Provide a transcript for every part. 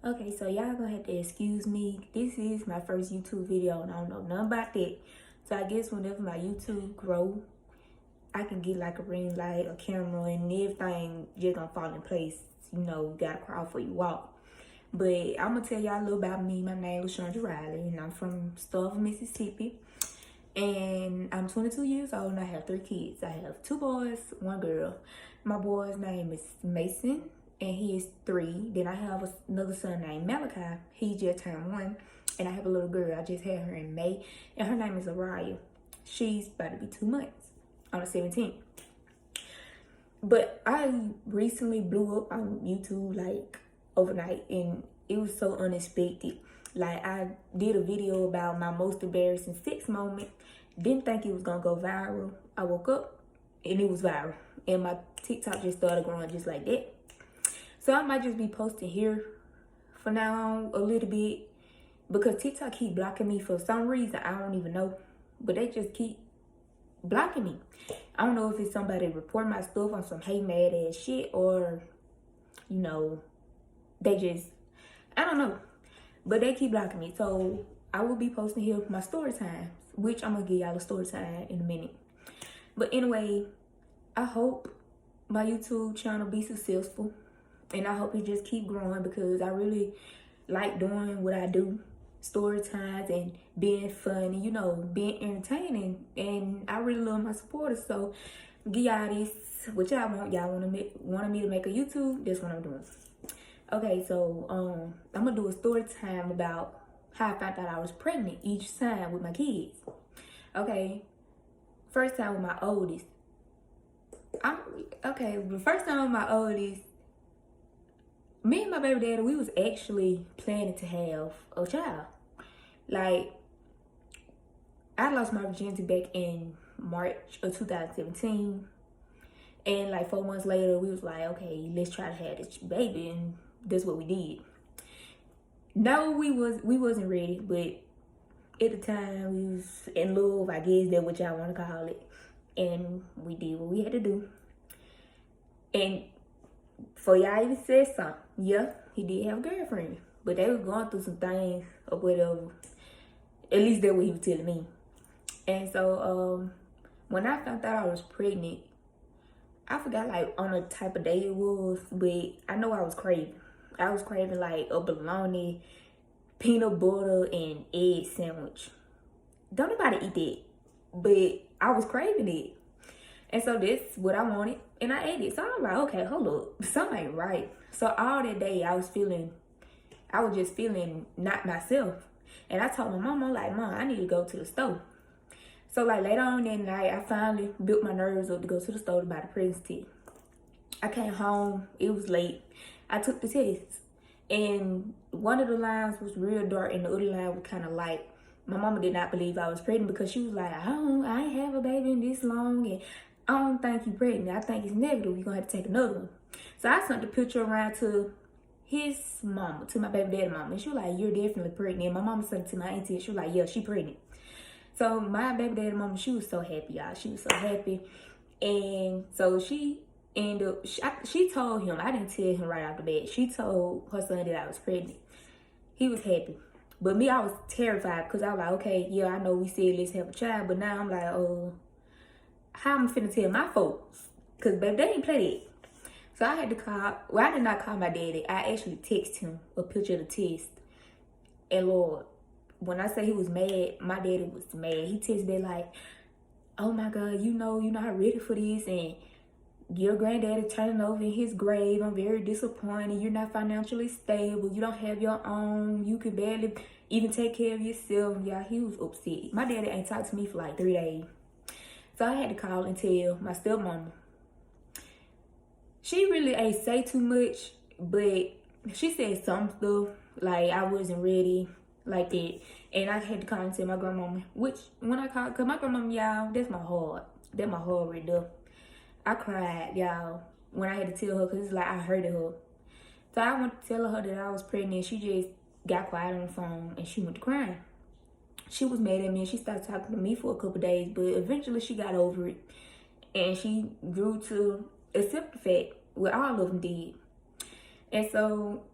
Okay, so y'all gonna have to excuse me. This is my first YouTube video and I don't know nothing about that. So I guess whenever my YouTube grow, I can get like a ring light, a camera, and everything just gonna fall in place. You know, you gotta crawl before you walk. But I'm gonna tell y'all a little about me. My name is Chandra Riley and I'm from Starville, Mississippi. And I'm 22 years old and I have 3 kids. I have 2 boys, 1 girl. My boy's name is Mason and he is 3. Then I have another son named Malachi. He just turned 1. And I have a little girl. I just had her in May and her name is Araya. She's about to be 2 months on the 17th. But I recently blew up on YouTube like overnight and it was so unexpected. Like I did a video about my most embarrassing sex moment. Didn't think it was gonna go viral. I woke up and it was viral. And my TikTok just started growing just like that. So I might just be posting here for now a little bit. Because TikTok keep blocking me for some reason. I don't even know. But they just keep blocking me. I don't know if it's somebody reporting my stuff on some hate mad ass shit. Or, you know, they just, I don't know. But they keep blocking me. So I will be posting here my story times, which I'm going to give y'all a story time in a minute. But anyway, I hope my YouTube channel be successful. And I hope it just keep growing because I really like doing what I do. Story times and being funny, you know, being entertaining. And I really love my supporters. So give y'all this, what y'all want. Y'all wanted me to make a YouTube, that's what I'm doing. Okay, so I'm gonna do a story time about how I found out I was pregnant each time with my kids. Okay, first time with my oldest. The first time with my oldest, me and my baby daddy, we was actually planning to have a child. Like, I lost my virginity back in March of 2017. And like 4 months later, we was like, okay, let's try to have this baby. And that's what we did. No, we wasn't ready, but at the time we was in love, I guess that's what y'all want to call it. And we did what we had to do. And for y'all even said something, yeah, he did have a girlfriend. But they was going through some things or whatever. At least that's what he was telling me. And so when I found out I was pregnant, I forgot like on the type of day it was, but I know I was craving. I was craving like a bologna, peanut butter, and egg sandwich. Don't nobody eat that, but I was craving it. And so that's what I wanted, and I ate it. So I was like, okay, hold up, something ain't right. So all that day I was just feeling not myself. And I told my mom, I'm like, Mom, I need to go to the store. So like later on that night, I finally built my nerves up to go to the store to buy the pregnancy test. I came home, it was late. I took the test. And one of the lines was real dark and the other line was kind of light. My mama did not believe I was pregnant because she was like, I ain't have a baby in this long and I don't think you're pregnant. I think it's negative. You're going to have to take another one. So I sent the picture around to his mama, to my baby daddy mama. And she was like, you're definitely pregnant. And my mama sent it to my auntie. And she was like, yeah, she pregnant. So my baby daddy mama, she was so happy, y'all. She was so happy. And so she ended up, she told him, I didn't tell him right off the bat. She told her son that I was pregnant. He was happy. But me, I was terrified because I was like, okay, yeah, I know we said let's have a child. But now I'm like, how am I finna tell my folks? Because, baby, they didn't play that. So I had to call, well, I did not call my daddy. I actually texted him a picture of the test. And Lord, when I say he was mad, my daddy was mad. He texted me like, oh my God, you're not ready for this. And your granddaddy turning over in his grave. I'm very disappointed. You're not financially stable. You don't have your own. You can barely even take care of yourself. Yeah, he was upset. My daddy ain't talked to me for like 3 days. So I had to call and tell my stepmama. She really ain't say too much, but she said some stuff like I wasn't ready, like that. And I had to call and tell my grandmama, which when I called, because my grandmama, y'all, that's my heart. That's my heart right there. I cried, y'all, when I had to tell her because it's like I hurted her. So I went to tell her that I was pregnant. She just got quiet on the phone and she went to crying. She was mad at me and she started talking to me for a couple days, but eventually she got over it. And she grew to accept the fact what all of them did. And so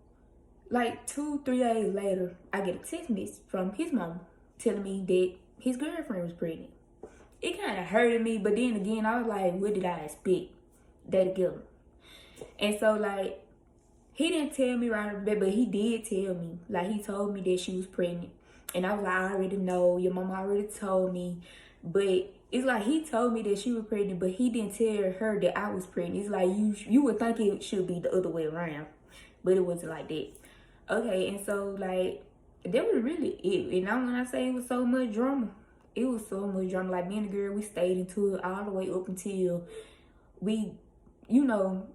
Like 2-3 days later, I get a text message from his mom telling me that his girlfriend was pregnant. It kind of hurted me, but then again, I was like, what did I expect? They together. And so, like, he didn't tell me right off the bat, but he did tell me. Like, he told me that she was pregnant. And I was like, I already know. Your mama already told me. But it's like he told me that she was pregnant, but he didn't tell her that I was pregnant. It's like you would think it should be the other way around. But it wasn't like that. Okay, and so, like, that was really it. And now when I say it was so much drama, it was so much drama. Like, me and the girl, we stayed into it all the way up until we, you know,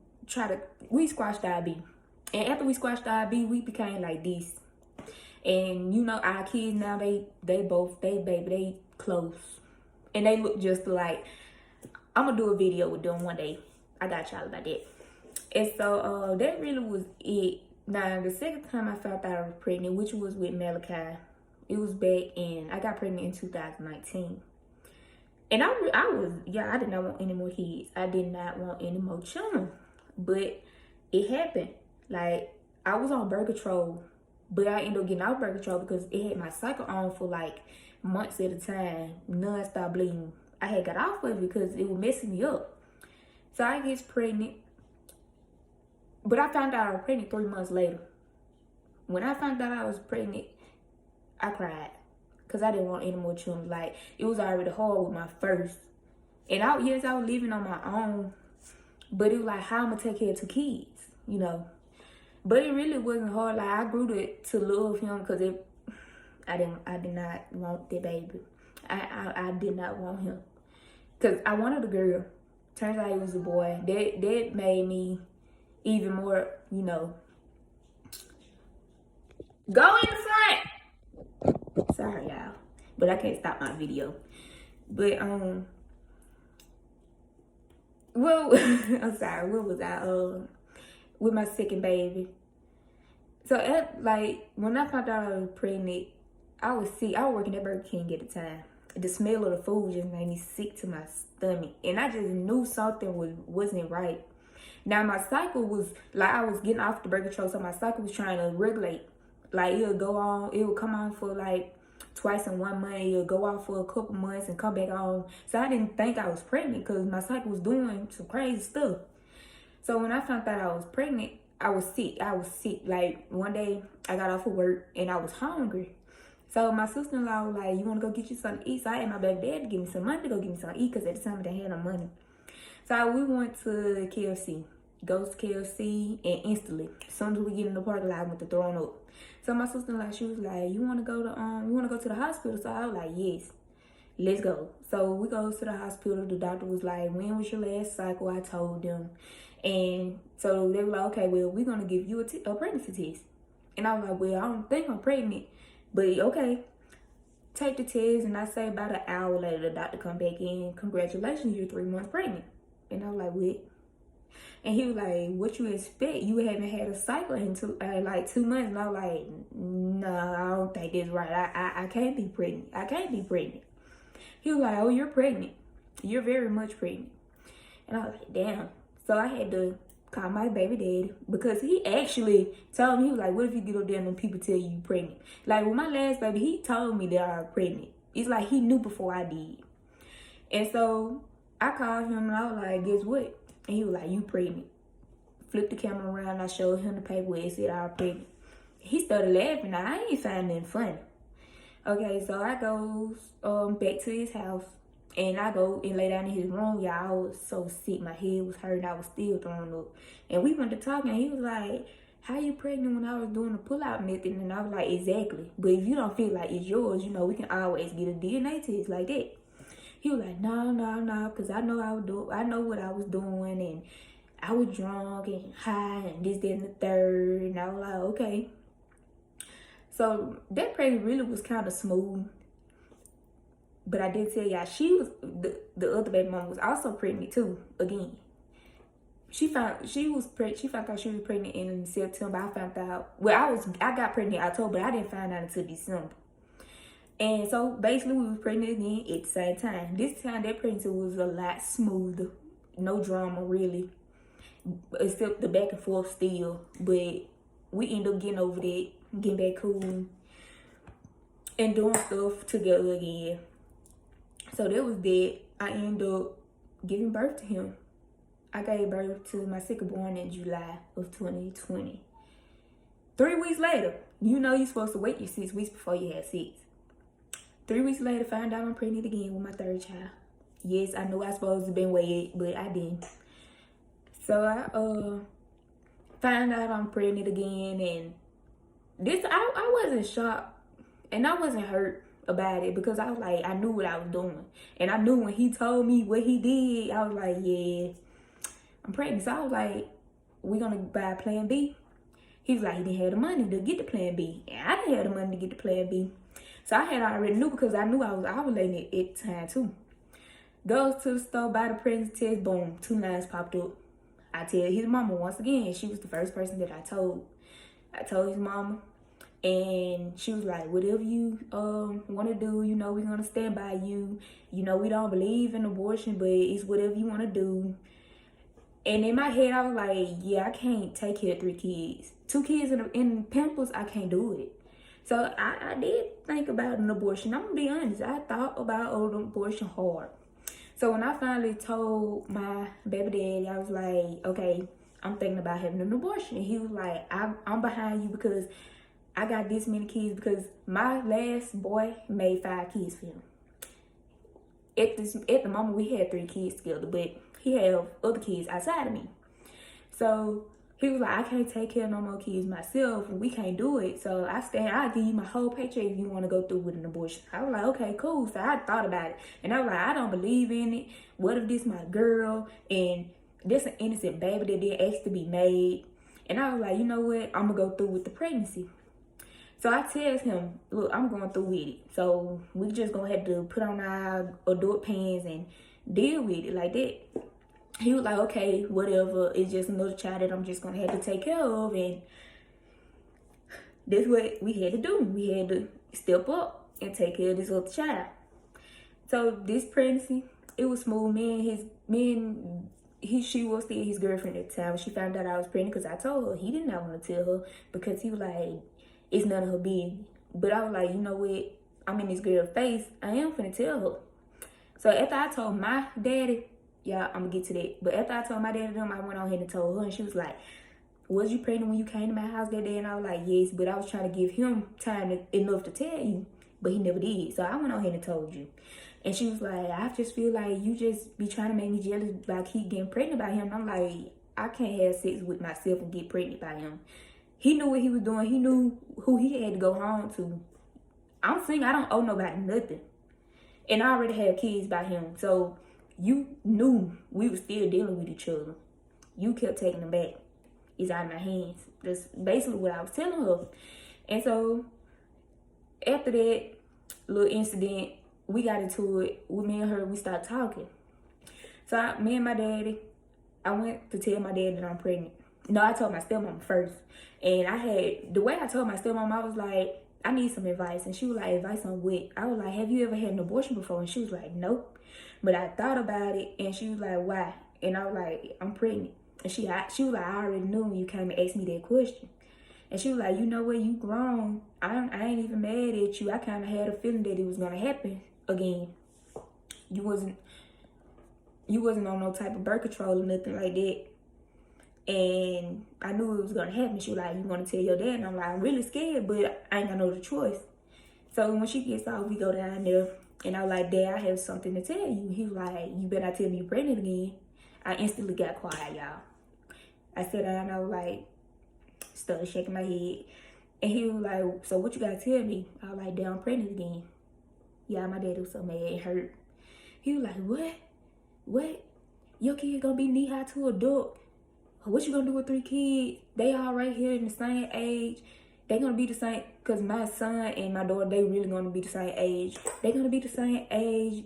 we squashed our beef. And after we squashed our beef, we became like this. And, you know, our kids now, they close. And they look just like, I'm going to do a video with them one day. I got y'all about that. And so, that really was it. Now, the second time I found out I was pregnant, which was with Malachi, it was back I got pregnant in 2019. And I did not want any more kids. I did not want any more children. But it happened. Like, I was on birth control, but I ended up getting off birth control because it had my cycle on for like months at a time, non-stop bleeding. I had got off of it because it was messing me up. So I get pregnant. But I found out I was pregnant 3 months later. When I found out I was pregnant, I cried. Because I didn't want any more children. Like, it was already hard with my first. And I was living on my own. But it was like, how I'm going to take care of 2 kids, you know. But it really wasn't hard. Like, I grew to love him because I did not want that baby. I did not want him. Because I wanted a girl. Turns out it was a boy. That made me even more, you know. Go in the front! Sorry, y'all. But I can't stop my video. But, well, I'm sorry. What was I, with my second baby? So, when I found out I was pregnant, I was sick. I was working at Burger King at the time. The smell of the food just made me sick to my stomach. And I just knew something wasn't right. Now, my cycle was, like, I was getting off the birth control, so my cycle was trying to regulate. Like, it would come on for, like, twice in 1 month. It would go off for a couple months and come back on. So I didn't think I was pregnant because my cycle was doing some crazy stuff. So when I found out I was pregnant, I was sick. Like, one day, I got off of work, and I was hungry. So my sister-in-law was like, you want to go get you something to eat? So I asked my baby dad to give me some money to go get me something to eat because at the time, I didn't have no money. So we went to KFC. Goes to KFC, and instantly, as soon as we get in the parking lot, I went to throwing up. So my sister-in-law, she was like, you want to go to the hospital? So I was like, yes, let's go. So we go to the hospital. The doctor was like, when was your last cycle? I told them. And so they were like, okay, well, we're going to give you a pregnancy test. And I was like, well, I don't think I'm pregnant, but okay. Take the test, and I say about an hour later, the doctor come back in. Congratulations, you're 3 months pregnant. And I was like, what? And he was like, what you expect? You haven't had a cycle in 2 months. And I was like, no, I don't think that's right. I can't be pregnant. I can't be pregnant. He was like, oh, you're pregnant. You're very much pregnant. And I was like, damn. So I had to call my baby daddy because he actually told me, he was like, what if you get up there and people tell you you're pregnant? Like, with my last baby, he told me that I was pregnant. It's like he knew before I did. And so I called him and I was like, guess what? And he was like, you pregnant. Flipped the camera around. I showed him the paper where it said I was pregnant. He started laughing. Now, I ain't finding nothing funny. Okay, so I go back to his house. And I go and lay down in his room. Y'all, I was so sick. My head was hurting. I was still throwing up. And we went to talking. He was like, how you pregnant when I was doing the pull-out method? And I was like, exactly. But if you don't feel like it's yours, you know, we can always get a DNA test like that. He was like, no, because I know what I was doing, and I was drunk and high and this, that, and the third. And I was like, okay. So that pregnancy really was kind of smooth. But I did tell y'all, the other baby mama was also pregnant too, again. She found out she was pregnant in September. I found out, I got pregnant in October, but I didn't find out until December. And so basically we was pregnant again at the same time. This time that pregnancy was a lot smoother. No drama really. Except the back and forth still. But we end up getting over that, getting back cool, and doing stuff together again. So that was that. I ended up giving birth to him. I gave birth to my second born in July of 2020. 3 weeks later, you know you're supposed to wait your 6 weeks before you have sex. 3 weeks later, found out I'm pregnant again with my third child. Yes, I know I supposed to have been waited, but I didn't. So I found out I'm pregnant again, and this I wasn't shocked and I wasn't hurt about it, because I was like, I knew what I was doing. And I knew when he told me what he did, I was like, yeah, I'm pregnant. So I was like, we gonna buy plan B? He was like, he didn't have the money to get the plan B. And I didn't have the money to get the plan B. So I had already knew, because I knew I was ovulating at the time too. Goes to the store, buy the pregnancy test, boom, 2 lines popped up. I tell his mama once again, she was the first person that I told. I told his mama, and she was like, whatever you want to do, you know, we're going to stand by you. You know, we don't believe in abortion, but it's whatever you want to do. And in my head, I was like, yeah, I can't take care of 3 kids. 2 kids in Pampers, I can't do it. So I did think about an abortion. I'm going to be honest. I thought about an abortion hard. So when I finally told my baby daddy, I was like, okay, I'm thinking about having an abortion. And he was like, I'm behind you, because I got this many kids, because my last boy made 5 kids for him. At the moment, we had 3 kids together, but he had other kids outside of me. So he was like, I can't take care of no more kids myself, and we can't do it. So I'll give you my whole paycheck if you want to go through with an abortion. I was like, okay, cool. So I thought about it, and I was like, I don't believe in it. What if this my girl, and this an innocent baby that didn't ask to be made? And I was like, you know what? I'm going to go through with the pregnancy. So I tells him, look, I'm going through with it. So we just going to have to put on our adult pants and deal with it like that. He was like, okay, whatever. It's just another child that I'm just going to have to take care of. And that's what we had to do. We had to step up and take care of this other child. So this pregnancy, it was smooth. She was still his girlfriend at the time. She found out I was pregnant, because I told her. He did not want to tell her, because he was like, it's none of her business. But I was like, you know what? I'm in this girl's face. I am finna tell her. So after I told my daddy, yeah, I'm gonna get to that. But after I told my daddy them, I went on ahead and told her, and she was like, was you pregnant when you came to my house that day? And I was like, yes, but I was trying to give him time enough to tell you, but he never did. So I went on ahead and told you. And she was like, I just feel like you just be trying to make me jealous by keep getting pregnant by him. And I'm like, I can't have sex with myself and get pregnant by him. He knew what he was doing. He knew who he had to go home to. I'm single. I don't owe nobody nothing. And I already had kids by him. So you knew we were still dealing with each other. You kept taking them back. It's out of my hands. That's basically what I was telling her. And so after that little incident, we got into it. With me and her, we started talking. So me and my daddy, I went to tell my dad that I'm pregnant. No, I told my stepmom first. And the way I told my stepmom, I was like, I need some advice. And she was like, advice on what? I was like, have you ever had an abortion before? And she was like, nope. But I thought about it, and she was like, why? And I was like, I'm pregnant. And she was like, I already knew when you came and asked me that question. And she was like, you know what, you grown. I ain't even mad at you. I kind of had a feeling that it was going to happen again. You wasn't on no type of birth control or nothing like that. And I knew it was going to happen. She was like, you want to tell your dad? And I'm like, I'm really scared, but I ain't got no other choice. So when she gets off, we go down there. And I was like, Dad, I have something to tell you. He was like, you better not tell me you're pregnant again. I instantly got quiet, y'all. I sat down and I was like, started shaking my head. And he was like, so what you got to tell me? I was like, Dad, I'm pregnant again. Yeah, my daddy was so mad, it hurt. He was like, what? What? Your kid gonna be knee-high to a duck. What you gonna do with 3 kids? They all right here in the same age. They gonna be the same, because my son and my daughter, they really gonna be the same age. They gonna be the same age.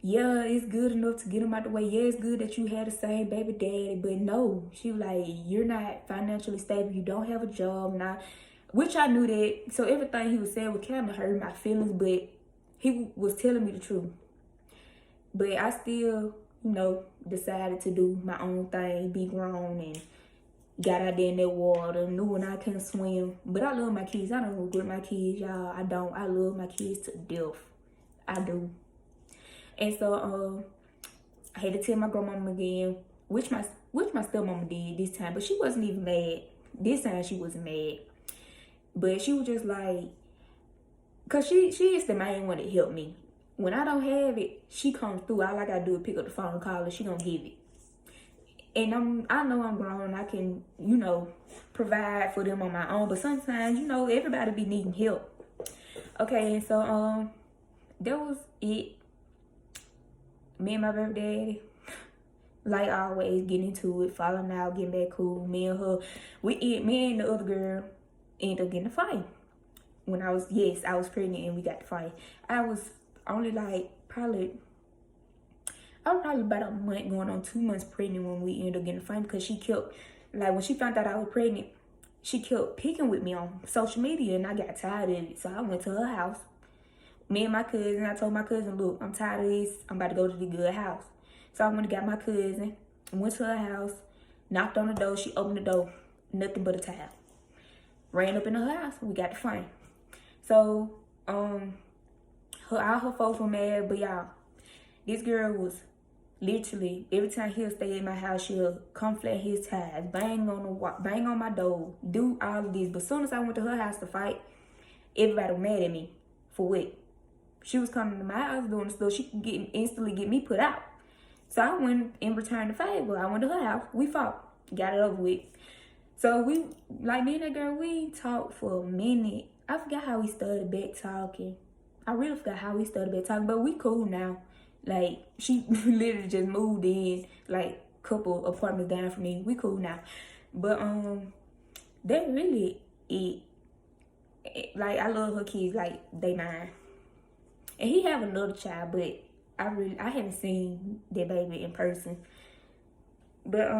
Yeah, it's good enough to get them out the way. Yeah, it's good that you had the same baby daddy, but no. She was like, you're not financially stable. You don't have a job now. Which I knew that. So everything he was saying would kind of hurt my feelings, but he was telling me the truth. But I still, decided to do my own thing, be grown, and got out there in that water, knew when I couldn't swim. But I love my kids. I don't regret my kids, y'all. I don't. I love my kids to death. I do. And so I had to tell my grandmama again, which my stepmama did this time, but she wasn't even mad. This time she wasn't mad. But she was just like, cause she is the main one that helped me. When I don't have it, she comes through. All I gotta do is pick up the phone and call her. She gonna give it. And I know I'm grown. I can, provide for them on my own. But sometimes, everybody be needing help. Okay, and so that was it. Me and my baby daddy, like always, getting into it, falling out, getting back cool. Me and the other girl ended up getting a fight. When I was pregnant and we got to fight. I was only probably about a month, going on 2 months pregnant when we ended up getting a fight, because she kept, when she found out I was pregnant, she kept picking with me on social media, and I got tired of it. So I went to her house. Me and my cousin, I told my cousin, look, I'm tired of this. I'm about to go to the good house. So I went and got my cousin, went to her house, knocked on the door. She opened the door, nothing but a towel. Ran up in her house, we got to fight. So, all her folks were mad, but y'all, this girl was literally, every time he'll stay in my house, she'll come flat his tires, bang on my door, do all of this. But as soon as I went to her house to fight, everybody was mad at me. For what? She was coming to my house doing stuff, she could instantly get me put out. So I went and returned the favor. I went to her house, we fought, got it over with. So me and that girl, we talked for a minute. I forgot how we started back talking. I really forgot how we started back talking, but we cool now. She literally just moved in, couple apartments down from me. We cool now. But, that really it. I love her kids, they mine. And he have another child, but I haven't seen that baby in person. But,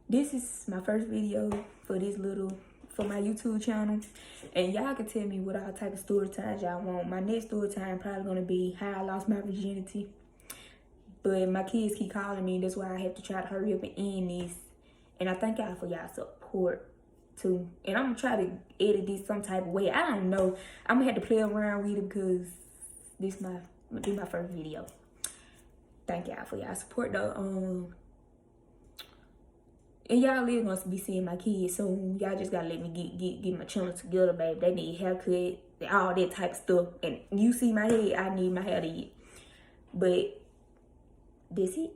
this is my first video for my YouTube channel. And y'all can tell me what all type of story times y'all want. My next story time probably gonna be how I lost my virginity. But my kids keep calling me. That's why I have to try to hurry up and end this. And I thank y'all for y'all support too. And I'm gonna try to edit this some type of way. I don't know. I'm gonna have to play around with it because this is my first video. Thank y'all for y'all support though. And y'all is gonna be seeing my kids soon. Y'all just gotta let me get my children together, baby. They need haircut, all that type of stuff. And you see my head, I need my hair to get. But that's it.